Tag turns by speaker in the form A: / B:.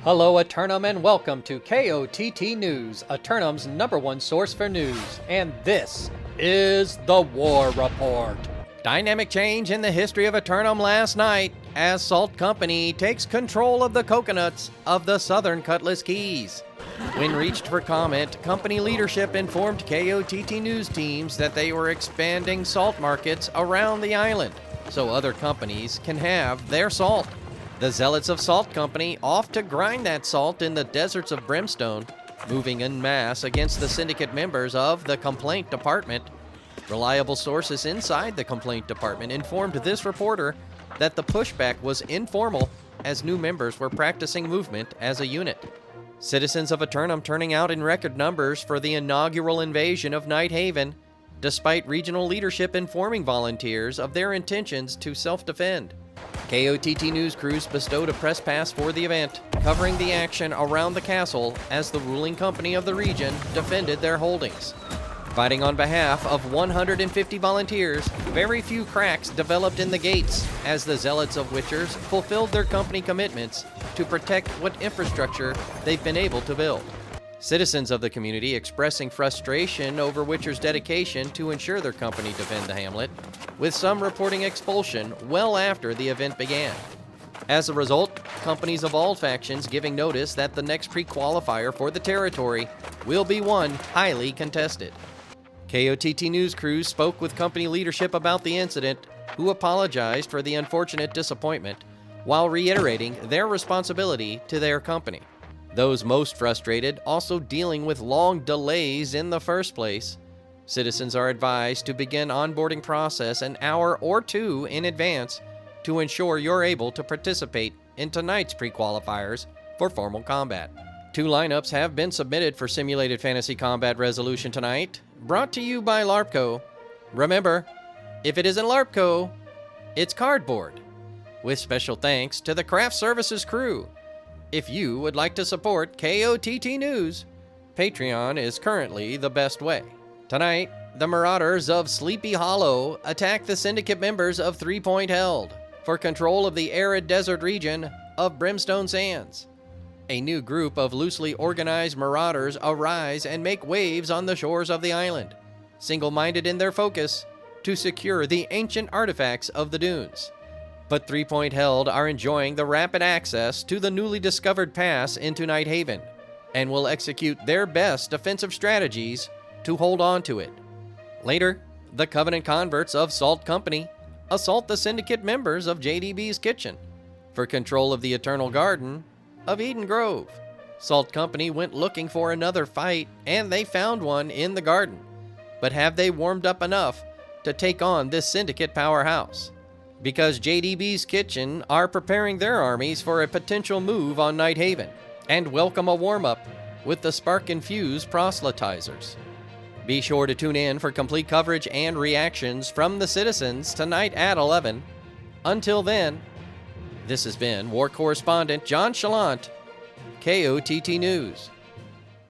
A: Hello Aeternum and welcome to KOTT News, Aeternum's #1 source for news, and this is the War Report. Dynamic change in the history of Aeternum last night as Salt Company takes control of the coconuts of the Southern Cutlass Keys. When reached for comment, company leadership informed KOTT News teams that they were expanding salt markets around the island so other companies can have their salt. The zealots of Salt Company off to grind that salt in the deserts of Brimstone, moving en masse against the syndicate members of the Complaint Department. Reliable sources inside the Complaint Department informed this reporter that the pushback was informal as new members were practicing movement as a unit. Citizens of Aeternum turning out in record numbers for the inaugural invasion of Nighthaven, despite regional leadership informing volunteers of their intentions to self-defend. KOTT News crews bestowed a press pass for the event, covering the action around the castle as the ruling company of the region defended their holdings. Fighting on behalf of 150 volunteers, very few cracks developed in the gates as the zealots of Witchers fulfilled their company commitments to protect what infrastructure they've been able to build. Citizens of the community expressing frustration over Witcher's dedication to ensure their company defend the hamlet, with some reporting expulsion well after the event began. As a result, companies of all factions giving notice that the next pre-qualifier for the territory will be one highly contested. KOTT News crews spoke with company leadership about the incident, who apologized for the unfortunate disappointment while reiterating their responsibility to their company. Those most frustrated also dealing with long delays in the first place. Citizens are advised to begin onboarding process an hour or two in advance to ensure you're able to participate in tonight's pre-qualifiers for formal combat. 2 lineups have been submitted for Simulated Fantasy Combat Resolution tonight, brought to you by LARPCO. Remember, if it isn't LARPCO, it's cardboard. With special thanks to the Craft Services crew. If you would like to support KOTT News, Patreon is currently the best way. Tonight, the Marauders of Sleepy Hollow attack the syndicate members of 3 Point Held for control of the arid desert region of Brimstone Sands. A new group of loosely organized marauders arise and make waves on the shores of the island, single-minded in their focus to secure the ancient artifacts of the dunes. But 3 Point Held are enjoying the rapid access to the newly discovered pass into Nighthaven and will execute their best defensive strategies to hold on to it. Later, the Covenant converts of Salt Company assault the syndicate members of JDB's Kitchen for control of the Eternal Garden of Eden Grove. Salt Company went looking for another fight and they found one in the garden. But have they warmed up enough to take on this syndicate powerhouse? Because JDB's Kitchen are preparing their armies for a potential move on Nighthaven and welcome a warm-up with the spark-infused proselytizers. Be sure to tune in for complete coverage and reactions from the citizens tonight at 11. Until then, this has been War Correspondent JChalant, KOTT News.